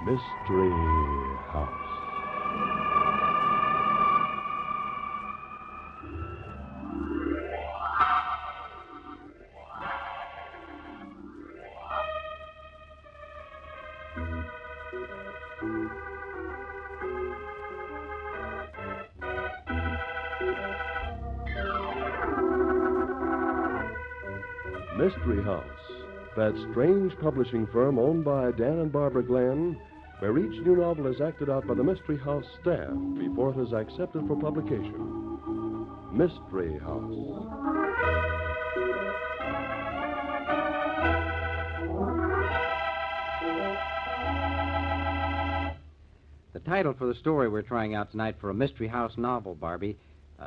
Mystery House. Mystery House, that strange publishing firm owned by Dan and Barbara Glenn, where each new novel is acted out by the Mystery House staff before it is accepted for publication. Mystery House. The title for the story we're trying out tonight for a Mystery House novel, Barbie,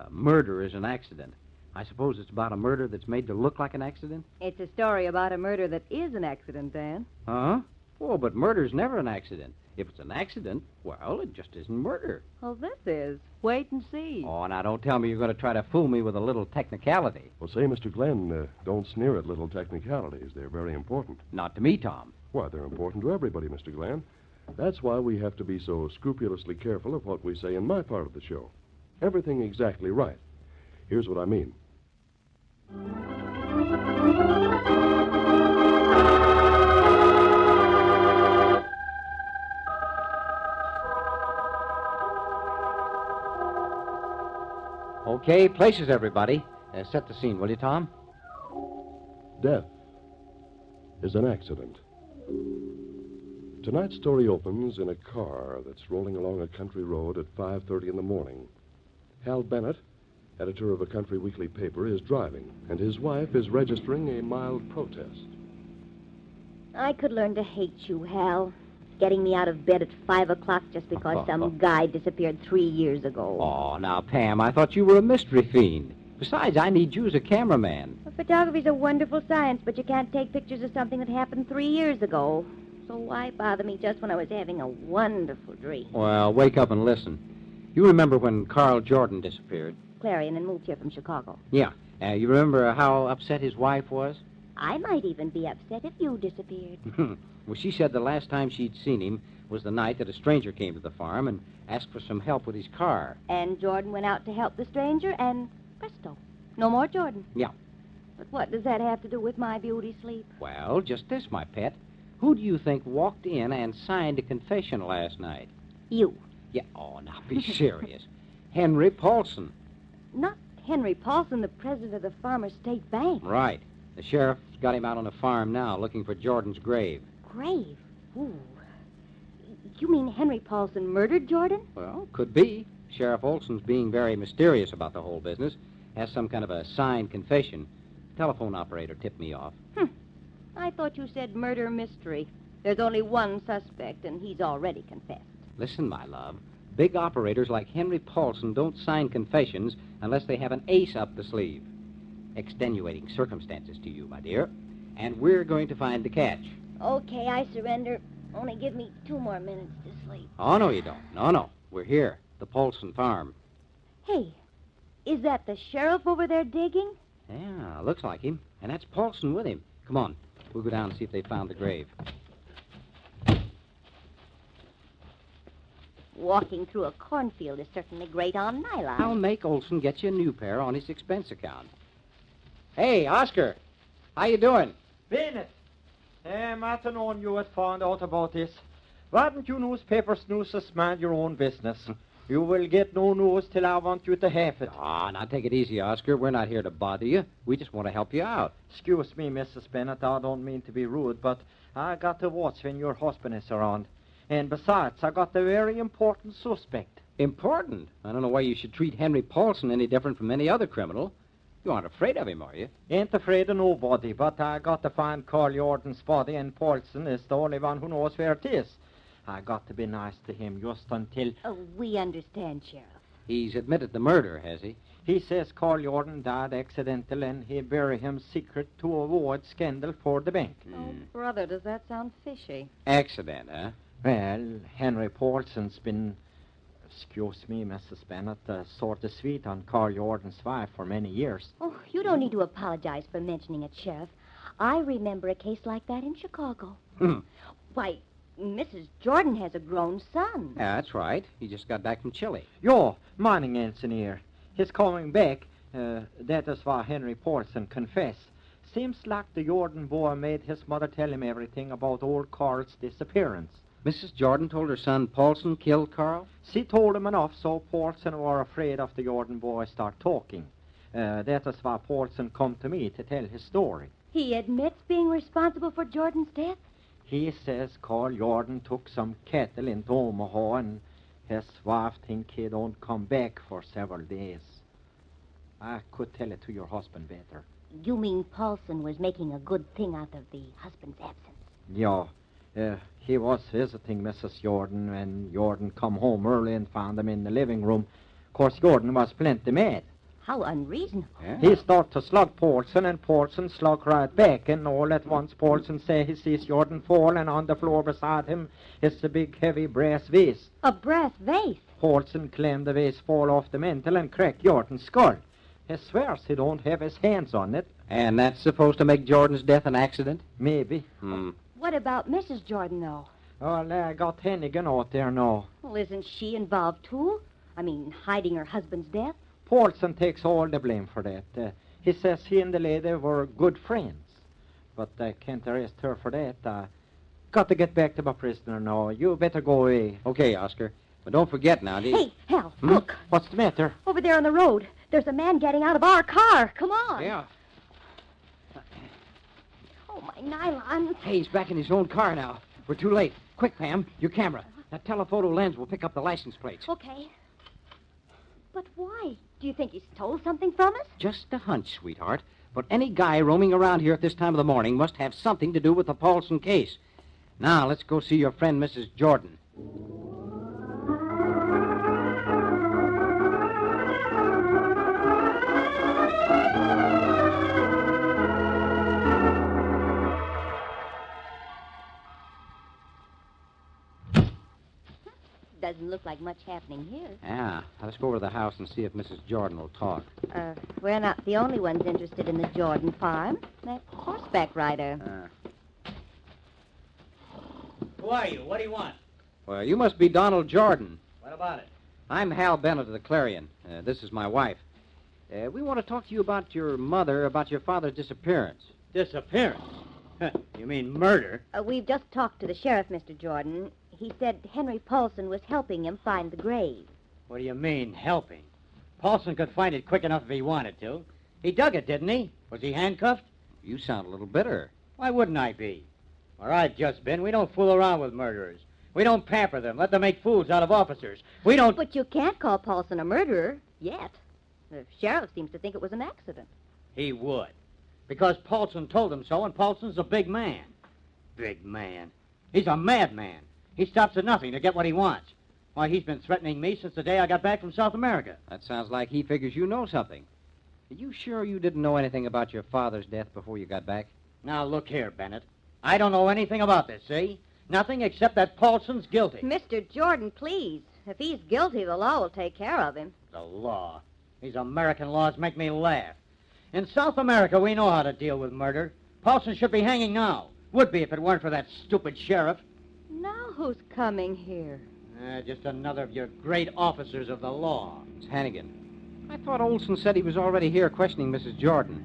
Murder is an Accident. I suppose it's about a murder that's made to look like an accident? It's a story about a murder that is an accident, Dan. Huh? Oh, but murder's never an accident. If it's an accident, well, it just isn't murder. Well, this is. Wait and see. Oh, now don't tell me you're going to try to fool me with a little technicality. Well, say, Mr. Glenn, don't sneer at little technicalities. They're very important. Not to me, Tom. Why, they're important to everybody, Mr. Glenn. That's why we have to be so scrupulously careful of what we say in my part of the show. Everything exactly right. Here's what I mean. Okay, places, everybody. Set the scene, will you, Tom? Death is an accident. Tonight's story opens in a car that's rolling along a country road at 5:30 in the morning. Hal Bennett, editor of a country weekly paper, is driving, and his wife is registering a mild protest. I could learn to hate you, Hal. Getting me out of bed at 5 o'clock just because some guy disappeared 3 years ago. Oh, now, Pam, I thought you were a mystery fiend. Besides, I need you as a cameraman. Well, photography's a wonderful science, but you can't take pictures of something that happened 3 years ago. So why bother me just when I was having a wonderful dream? Well, wake up and listen. You remember when Carl Jordan disappeared? Clarion and moved here from Chicago. Yeah. You remember how upset his wife was? I might even be upset if you disappeared. Well, she said the last time she'd seen him was the night that a stranger came to the farm and asked for some help with his car. And Jordan went out to help the stranger, and presto, no more Jordan. Yeah. But what does that have to do with my beauty sleep? Well, just this, my pet. Who do you think walked in and signed a confession last night? You. Yeah. Oh, now be serious. Henry Paulson. Not Henry Paulson, the president of the Farmers State Bank. Right. The sheriff's got him out on a farm now looking for Jordan's grave. Grave? Ooh. You mean Henry Paulson murdered Jordan? Well, could be. Sheriff Olson's being very mysterious about the whole business. Has some kind of a signed confession. Telephone operator tipped me off. I thought you said murder mystery. There's only one suspect, and he's already confessed. Listen, my love. Big operators like Henry Paulson don't sign confessions unless they have an ace up the sleeve. Extenuating circumstances to you, my dear. And we're going to find the catch. Okay, I surrender. Only give me 2 more minutes to sleep. Oh, no, you don't. No. We're here, the Paulson farm. Hey, is that the sheriff over there digging? Yeah, looks like him. And that's Paulson with him. Come on. We'll go down and see if they found the grave. Walking through a cornfield is certainly great on nylon. I'll make Olson get you a new pair on his expense account. Hey, Oscar. How you doing? Bennett. Martin on you had found out about this. Why don't you newspaper snoozers mind your own business? You will get no news till I want you to have it. Now take it easy, Oscar. We're not here to bother you. We just want to help you out. Excuse me, Mrs. Bennett. I don't mean to be rude, but I got to watch when your husband is around. And besides, I got a very important suspect. Important? I don't know why you should treat Henry Paulson any different from any other criminal. You aren't afraid of him, are you? Ain't afraid of nobody, but I got to find Carl Jordan's body, and Paulson is the only one who knows where it is. I got to be nice to him just until... Oh, we understand, Sheriff. He's admitted the murder, has he? He says Carl Jordan died accidental, and he buried him secret to avoid scandal for the bank. Oh, brother, does that sound fishy? Accident, huh? Well, Henry Paulson's been, excuse me, Mrs. Bennett, sort of sweet on Carl Jordan's wife for many years. Oh, you don't need to apologize for mentioning it, Sheriff. I remember a case like that in Chicago. Why, Mrs. Jordan has a grown son. Yeah, that's right. He just got back from Chile. Jo, morning, engineer. He's coming back. That is what Henry Paulson confessed. Seems like the Jordan boy made his mother tell him everything about old Carl's disappearance. Mrs. Jordan told her son Paulson killed Carl? She told him enough so Paulson were afraid of the Jordan boy start talking. That is why Paulson come to me to tell his story. He admits being responsible for Jordan's death? He says Carl Jordan took some cattle into Omaha and his wife think he don't come back for several days. I could tell it to your husband better. You mean Paulson was making a good thing out of the husband's absence? Yeah. He was visiting Mrs. Jordan when Jordan come home early and found him in the living room. Of course, Jordan was plenty mad. How unreasonable. Yeah. He started to slug Paulson, and Paulson slug right back, and all at once Paulson say he sees Jordan fall, and on the floor beside him is a big, heavy brass vase. A brass vase? Paulson claimed the vase fall off the mantel and crack Jordan's skull. He swears he don't have his hands on it. And that's supposed to make Jordan's death an accident? Maybe. What about Mrs. Jordan, though? Well, I got Hennigan out there now. Well, isn't she involved, too? I mean, hiding her husband's death? Paulson takes all the blame for that. He says he and the lady were good friends. But I can't arrest her for that. Got to get back to my prisoner now. You better go away. Okay, Oscar. But don't forget now, Hey, Hal, look. What's the matter? Over there on the road. There's a man getting out of our car. Come on. Yeah. Oh, my nylon. Hey, he's back in his own car now. We're too late. Quick, Pam, your camera. That telephoto lens will pick up the license plates. Okay. But why? Do you think he stole something from us? Just a hunch, sweetheart. But any guy roaming around here at this time of the morning must have something to do with the Paulson case. Now, let's go see your friend, Mrs. Jordan. Doesn't look like much happening here. Yeah. Now, let's go over to the house and see if Mrs. Jordan will talk. We're not the only ones interested in the Jordan farm. That horseback rider. Who are you? What do you want? Well, you must be Donald Jordan. What about it? I'm Hal Bennett of the Clarion. This is my wife. We want to talk to you about your mother, about your father's disappearance. Disappearance? You mean murder? We've just talked to the sheriff, Mr. Jordan. He said Henry Paulson was helping him find the grave. What do you mean, helping? Paulson could find it quick enough if he wanted to. He dug it, didn't he? Was he handcuffed? You sound a little bitter. Why wouldn't I be? Where I've just been, we don't fool around with murderers. We don't pamper them, let them make fools out of officers. We don't... But you can't call Paulson a murderer yet. The sheriff seems to think it was an accident. He would. Because Paulson told him so, and Paulson's a big man. Big man. He's a madman. He stops at nothing to get what he wants. Why, he's been threatening me since the day I got back from South America. That sounds like he figures you know something. Are you sure you didn't know anything about your father's death before you got back? Now, look here, Bennett. I don't know anything about this, see? Nothing except that Paulson's guilty. Mr. Jordan, please. If he's guilty, the law will take care of him. The law. These American laws make me laugh. In South America, we know how to deal with murder. Paulson should be hanging now. Would be if it weren't for that stupid sheriff. Now who's coming here? Just another of your great officers of the law. It's Hannigan. I thought Olson said he was already here questioning Mrs. Jordan.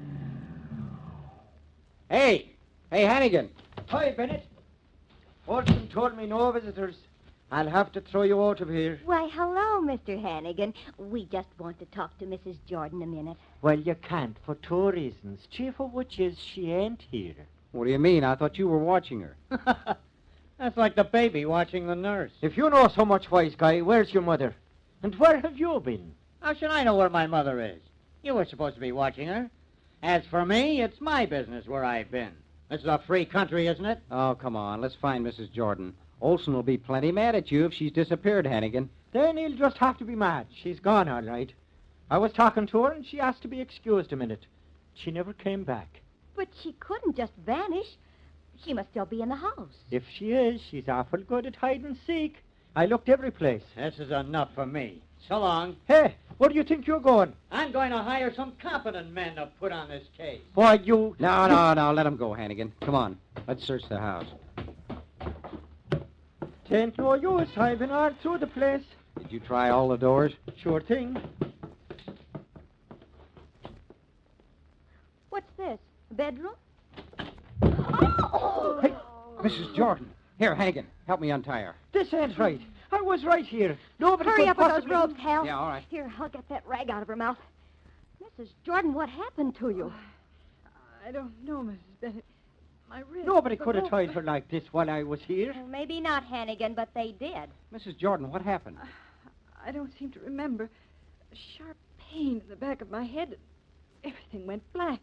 Hey! Hey, Hannigan! Hi, Bennett. Olson told me no visitors. I'll have to throw you out of here. Why, hello, Mr. Hannigan. We just want to talk to Mrs. Jordan a minute. Well, you can't for two reasons. Chief of which is she ain't here. What do you mean? I thought you were watching her. That's like the baby watching the nurse. If you know so much, wise guy, where's your mother? And where have you been? How should I know where my mother is? You were supposed to be watching her. As for me, it's my business where I've been. This is a free country, isn't it? Oh, come on. Let's find Mrs. Jordan. Olson will be plenty mad at you if she's disappeared, Hannigan. Then he'll just have to be mad. She's gone, all right. I was talking to her, and she asked to be excused a minute. She never came back. But she couldn't just vanish. She must still be in the house. If she is, she's awful good at hide and seek. I looked every place. This is enough for me. So long. Hey, where do you think you're going? I'm going to hire some competent men to put on this case. Why, you... No, let him go, Hannigan. Come on. Let's search the house. 'Tain't no use. I've been all through the place. Did you try all the doors? Sure thing. What's this? A bedroom? Hey, Mrs. Jordan. Here, Hannigan, help me untie her. This ain't right. I was right here. Nobody Hurry could up with those possibly... ropes, Hal. Yeah, all right. Here, I'll get that rag out of her mouth. Mrs. Jordan, what happened to you? I don't know, Mrs. Bennett. My wrist. Nobody the could have rope- tried her like this while I was here. Well, maybe not, Hannigan, but they did. Mrs. Jordan, what happened? I don't seem to remember. A sharp pain in the back of my head. Everything went black.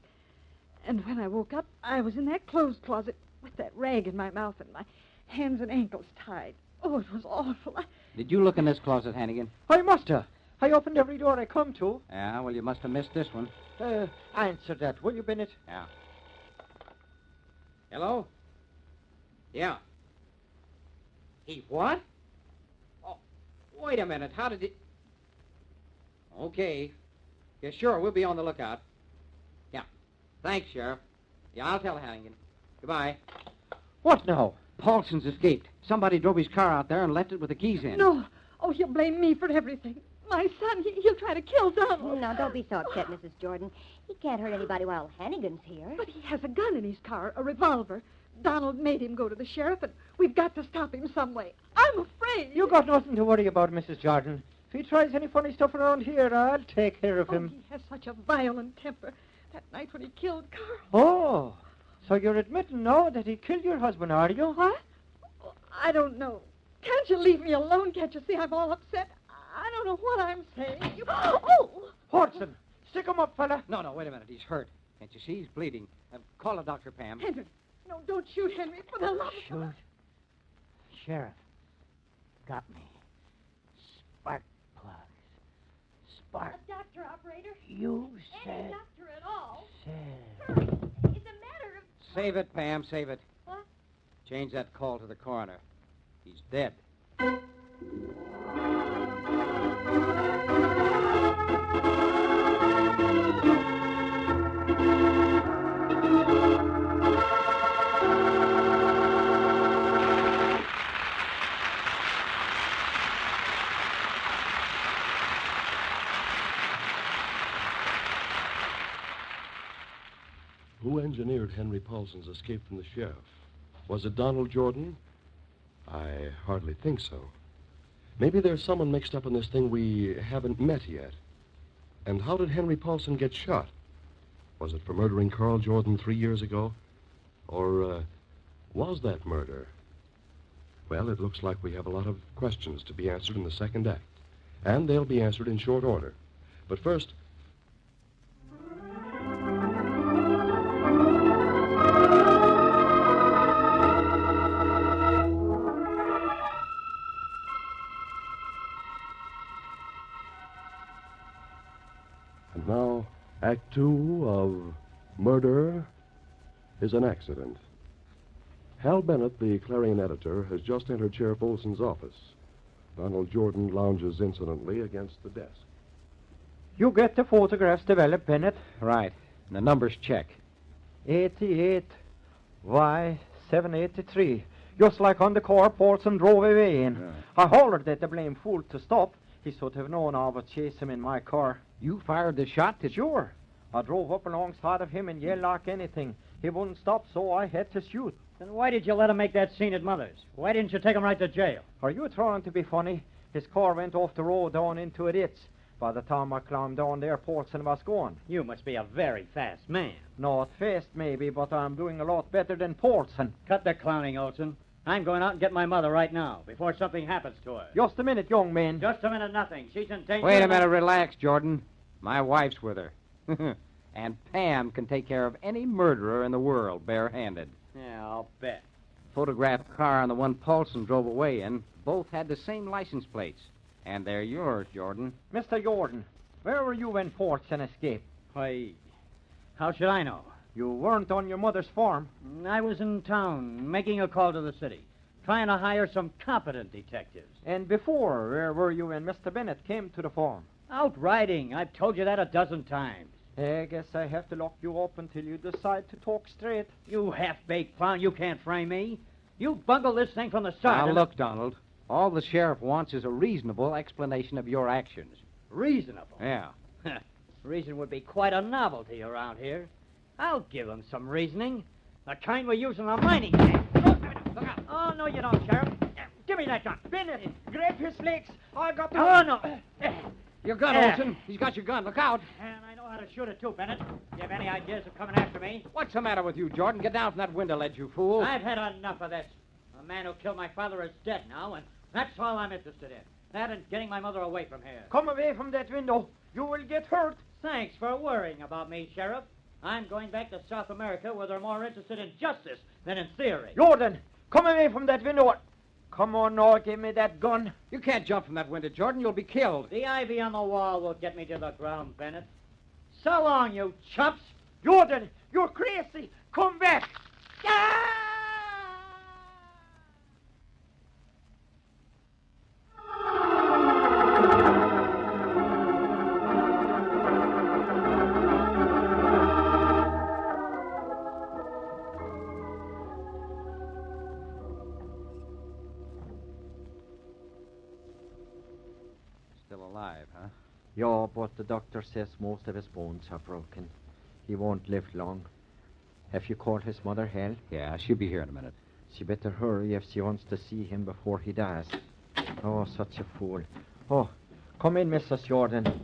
And when I woke up, I was in that clothes closet with that rag in my mouth and my hands and ankles tied. Oh, it was awful. Did you look in this closet, Hannigan? I must have. I opened every door I come to. Yeah, well, you must have missed this one. Answer that, will you, Bennett? Yeah. Hello? Yeah. He what? Oh, wait a minute. How did he... Okay. Yeah, sure. We'll be on the lookout. Yeah. Thanks, Sheriff. Yeah, I'll tell Hannigan. Goodbye. What now? Paulson's escaped. Somebody drove his car out there and left it with the keys in. No. Oh, he'll blame me for everything. My son, he'll try to kill Donald. No, don't be so upset, Mrs. Jordan. He can't hurt anybody while Hannigan's here. But he has a gun in his car, a revolver. Donald made him go to the sheriff, and we've got to stop him some way. I'm afraid. You got nothing to worry about, Mrs. Jordan. If he tries any funny stuff around here, I'll take care of him. He has such a violent temper. That night when he killed Carl. Oh, so you're admitting now that he killed your husband, are you? What? Oh, I don't know. Can't you leave me alone? Can't you see I'm all upset? I don't know what I'm saying. Oh! Horton, stick him up, fella. No, wait a minute. He's hurt. Can't you see? He's bleeding. Call a doctor, Pam. Henry. No, don't shoot Henry, for the love of... Shoot. Sheriff. Got me. Spark plugs. Spark. A doctor, operator. You said... doctor at all. Said... Hurry. It's a matter of... Save it, Pam. Save it. What? Change that call to the coroner. He's dead. Who engineered Henry Paulson's escape from the sheriff? Was it Donald Jordan? I hardly think so. Maybe there's someone mixed up in this thing we haven't met yet. And how did Henry Paulson get shot? Was it for murdering Carl Jordan 3 years ago? Or was that murder? Well, it looks like we have a lot of questions to be answered in the second act. And they'll be answered in short order. But first... And now, Act 2 of Murder is an Accident. Hal Bennett, the Clarion editor, has just entered Sheriff Olson's office. Donald Jordan lounges insolently against the desk. You get the photographs developed, Bennett. Right. And the numbers check. 88 Y 783. Just like on the car Paulson drove away in. Yeah. I hollered at the blame fool to stop. He should have known I would chase him in my car. You fired the shot, did you? Sure. I drove up alongside of him and yelled like anything. He wouldn't stop, so I had to shoot. Then why did you let him make that scene at Mother's? Why didn't you take him right to jail? Are you trying to be funny? His car went off the road down into a ditch. By the time I climbed down there, Paulson was gone. You must be a very fast man. Not fast, maybe, but I'm doing a lot better than Paulson. Cut the clowning, Olson. I'm going out and get my mother right now, before something happens to her. Just a minute, young man. Just a minute, nothing. She's in danger. Wait a minute. Relax, Jordan. My wife's with her. And Pam can take care of any murderer in the world barehanded. Yeah, I'll bet. Photographed car and the one Paulson drove away in both had the same license plates. And they're yours, Jordan. Mr. Jordan, where were you when Paulson escaped? Why, how should I know? You weren't on your mother's farm. I was in town, making a call to the city, trying to hire some competent detectives. And before, where were you when Mr. Bennett came to the farm? Out riding. I've told you that a dozen times. I guess I have to lock you up until you decide to talk straight. You half-baked clown, you can't frame me. You bungled this thing from the start. Now, and- look, Donald. All the sheriff wants is a reasonable explanation of your actions. Reasonable. Yeah. Reason would be quite a novelty around here. I'll give him some reasoning. The kind we use in a mining camp. Look out. Oh, no, you don't, Sheriff. Give me that gun. Bennett, grab his legs. I got the... Oh, no. Your gun, Yeah. Olson. He's got your gun. Look out. And I know how to shoot it, too, Bennett. You have any ideas of coming after me? What's the matter with you, Jordan? Get down from that window ledge, you fool. I've had enough of this. The man who killed my father is dead now, and that's all I'm interested in. That and getting my mother away from here. Come away from that window. You will get hurt. Thanks for worrying about me, Sheriff. I'm going back to South America where they're more interested in justice than in theory. Jordan, come away from that window. Come on now, give me that gun. You can't jump from that window, Jordan. You'll be killed. The ivy on the wall will get me to the ground, Bennett. So long, you chumps. Jordan, you're crazy. Come back. Still alive, huh? Yeah, but the doctor says most of his bones are broken. He won't live long. Have you called his mother, Hal? Yeah, she'll be here in a minute. She better hurry if she wants to see him before he dies. Oh, such a fool. Oh, come in, Mrs. Jordan.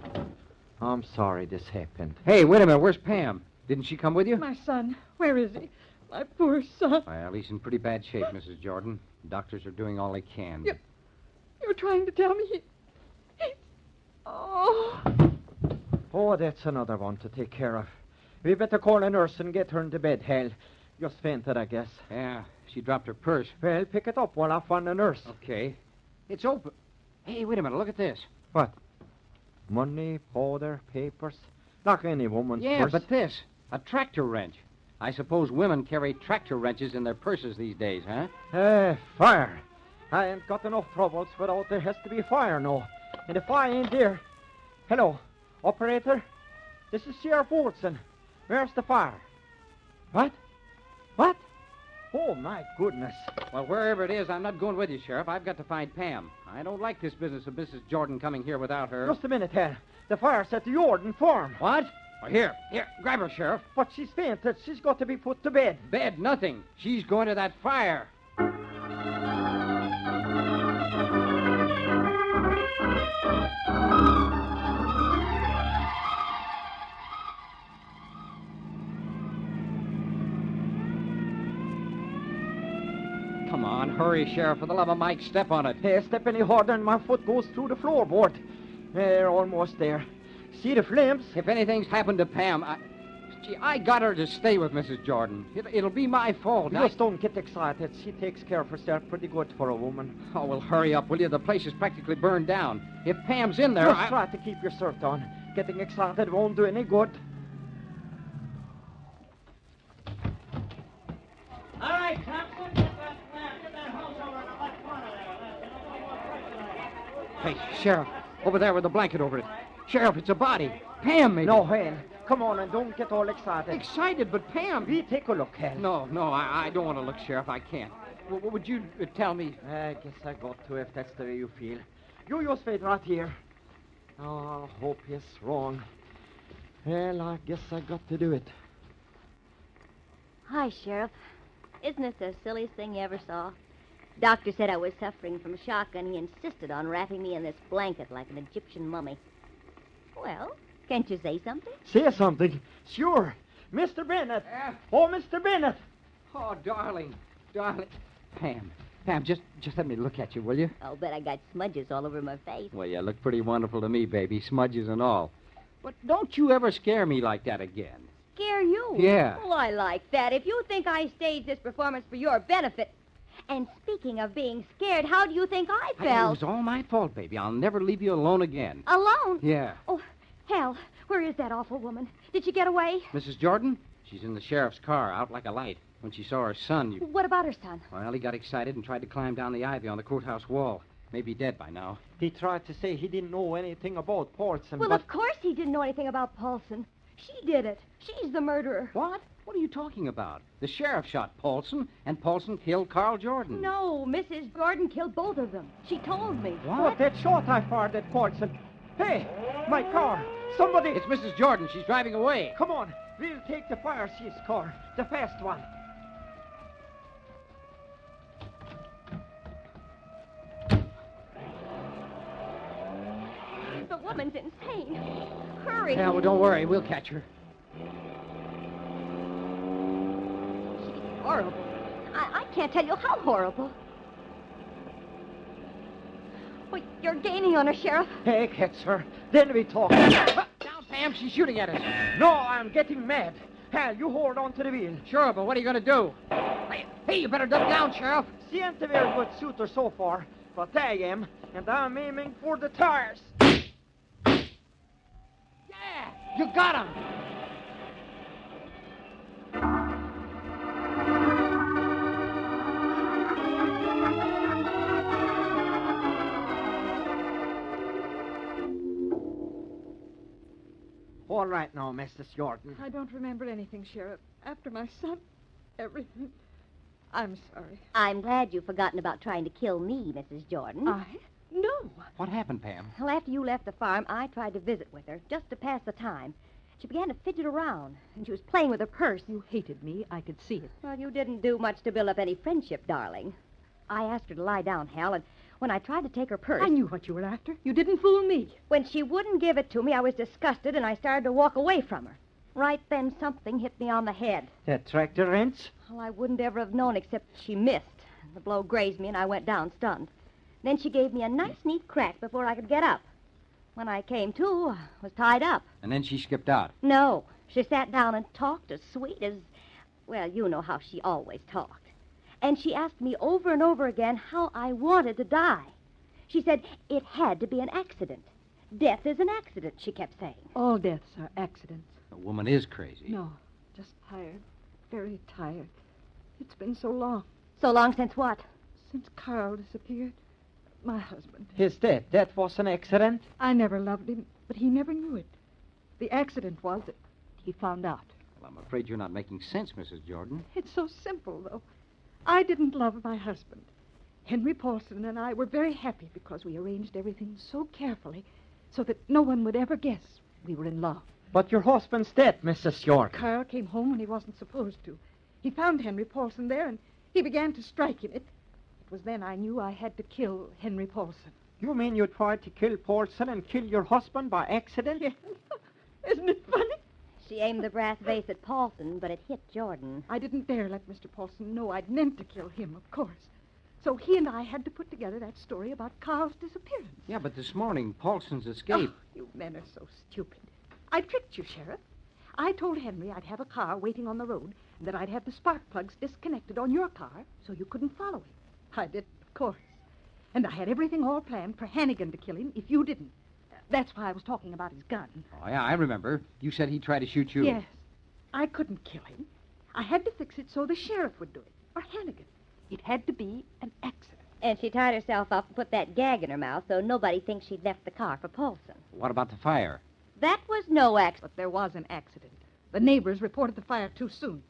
I'm sorry this happened. Hey, wait a minute. Where's Pam? Didn't she come with you? My son, where is he? My poor son. Well, he's in pretty bad shape, Mrs. Jordan. Doctors are doing all they can. You're trying to tell me he... Oh. Oh, that's another one to take care of. We better call a nurse and get her into bed, Hal. Just fainted, I guess. Yeah, she dropped her purse. Well, pick it up while I find a nurse. Okay. It's open. Hey, wait a minute. Look at this. What? Money, powder, papers. Like any woman's Yeah, purse. but this. A tractor wrench. I suppose women carry tractor wrenches in their purses these days, huh? Fire. I ain't got enough troubles without there has to be fire now. And if I ain't there... Hello, operator? This is Sheriff Olson. Where's the fire? What? What? Oh, my goodness. Well, wherever it is, I'm not going with you, Sheriff. I've got to find Pam. I don't like this business of Mrs. Jordan coming here without her. Just a minute, Hal. The fire's at the Jordan farm. What? Well, here, grab her, Sheriff. But she's fainted. She's got to be put to bed. Bed, nothing. She's going to that fire. Come on, hurry, Sheriff. For the love of Mike, step on it. Hey, step any harder and my foot goes through the floorboard. They're almost there. See the flames? If anything's happened to Pam, I got her to stay with Mrs. Jordan. It'll be my fault. Just don't get excited. She takes care of herself pretty good for a woman. Oh, well, hurry up, will you? The place is practically burned down. If Pam's in there, Just try to keep your shirt on. Getting excited won't do any good. All right, Thompson, get that hose over in the left corner there. Hey, Sheriff, over there with the blanket over it. Sheriff, it's a body. Pam, maybe. No, Hal. Come on and don't get all excited. Excited, but Pam. We take a look, Hal. No, I don't want to look, Sheriff. I can't. Would you tell me? I guess I got to if that's the way you feel. You just wait right here. Oh, I hope he's wrong. Well, I guess I got to do it. Hi, Sheriff. Isn't it the silliest thing you ever saw? Doctor said I was suffering from shock, and he insisted on wrapping me in this blanket like an Egyptian mummy. Well, can't you say something? Say something. Sure. Mr. Bennett. Oh, Mr. Bennett. Oh, darling. Pam, just let me look at you, will you? I'll bet I got smudges all over my face. Well, you look pretty wonderful to me, baby, smudges and all. But don't you ever scare me like that again. Scare you? Yeah. Well, I like that. If you think I staged this performance for your benefit... And speaking of being scared, how do you think I It felt? was all my fault, baby. I'll never leave you alone again. Alone? Yeah. Oh, hell, where is that awful woman? Did she get away? Mrs. Jordan? She's in the sheriff's car, out like a light. When she saw her son, What about her son? Well, he got excited and tried to climb down the ivy on the courthouse wall. Maybe dead by now. He tried to say he didn't know anything about Paulson, Well, but... of course he didn't know anything about Paulson. She did it. She's the murderer. What? What are you talking about? The sheriff shot Paulson, and Paulson killed Carl Jordan. No, Mrs. Jordan killed both of them. She told me. What? That shot I fired at Paulson. Hey, my car. Somebody... It's Mrs. Jordan. She's driving away. Come on. We'll take the fire chief's car. The fast one. The woman's insane. Hurry. Yeah, well, don't worry. We'll catch her. She's horrible. I can't tell you how horrible. Well, you're gaining on her, Sheriff. Hey, catch her. Then we talk. Down, Pam. She's shooting at us. No, I'm getting mad. Hal, you hold on to the wheel. Sure, but what are you going to do? Hey, you better duck down, Sheriff. She ain't a very good shooter so far, but I am, and I'm aiming for the tires. Yeah, you got him. All right now, Mrs. Jordan. I don't remember anything, Sheriff. After my son, everything. I'm sorry. I'm glad you've forgotten about trying to kill me, Mrs. Jordan. No. What happened, Pam? Well, after you left the farm, I tried to visit with her, just to pass the time. She began to fidget around, and she was playing with her purse. You hated me. I could see it. Well, you didn't do much to build up any friendship, darling. I asked her to lie down, Hal, and when I tried to take her purse... I knew what you were after. You didn't fool me. When she wouldn't give it to me, I was disgusted, and I started to walk away from her. Right then, something hit me on the head. That tractor wrench? Well, I wouldn't ever have known except she missed. The blow grazed me, and I went down stunned. Then she gave me a nice, neat crack before I could get up. When I came to, I was tied up. And then she skipped out. No, she sat down and talked as sweet as... Well, you know how she always talked. And she asked me over and over again how I wanted to die. She said it had to be an accident. Death is an accident, she kept saying. All deaths are accidents. The woman is crazy. No, just tired. Very tired. It's been so long. So long since what? Since Carl disappeared. My husband. His death, that was an accident? I never loved him, but he never knew it. The accident was that he found out. Well, I'm afraid you're not making sense, Mrs. Jordan. It's so simple, though. I didn't love my husband. Henry Paulson and I were very happy because we arranged everything so carefully so that no one would ever guess we were in love. But your husband's dead, Mrs. Jordan. Carl came home when he wasn't supposed to. He found Henry Paulson there, and he began to strike him. It was then I knew I had to kill Henry Paulson. You mean you tried to kill Paulson and kill your husband by accident? Yes. Isn't it funny? She aimed the brass vase at Paulson, but it hit Jordan. I didn't dare let Mr. Paulson know I'd meant to kill him, of course. So he and I had to put together that story about Carl's disappearance. Yeah, but this morning, Paulson's escape. Oh, you men are so stupid. I tricked you, Sheriff. I told Henry I'd have a car waiting on the road and that I'd have the spark plugs disconnected on your car so you couldn't follow him. I did, of course. And I had everything all planned for Hannigan to kill him if you didn't. That's why I was talking about his gun. Oh, yeah, I remember. You said he'd try to shoot you. Yes. I couldn't kill him. I had to fix it so the sheriff would do it, or Hannigan. It had to be an accident. And she tied herself up and put that gag in her mouth so nobody thinks she'd left the car for Paulson. What about the fire? That was no accident. But there was an accident. The neighbors reported the fire too soon.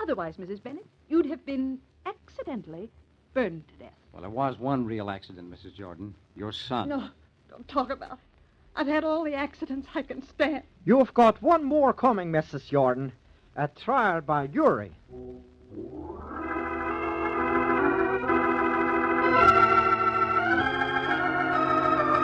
Otherwise, Mrs. Bennett, you'd have been accidentally burned to death. Well, there was one real accident, Mrs. Jordan. Your son. No, don't talk about it. I've had all the accidents I can stand. You've got one more coming, Mrs. Jordan. A trial by jury.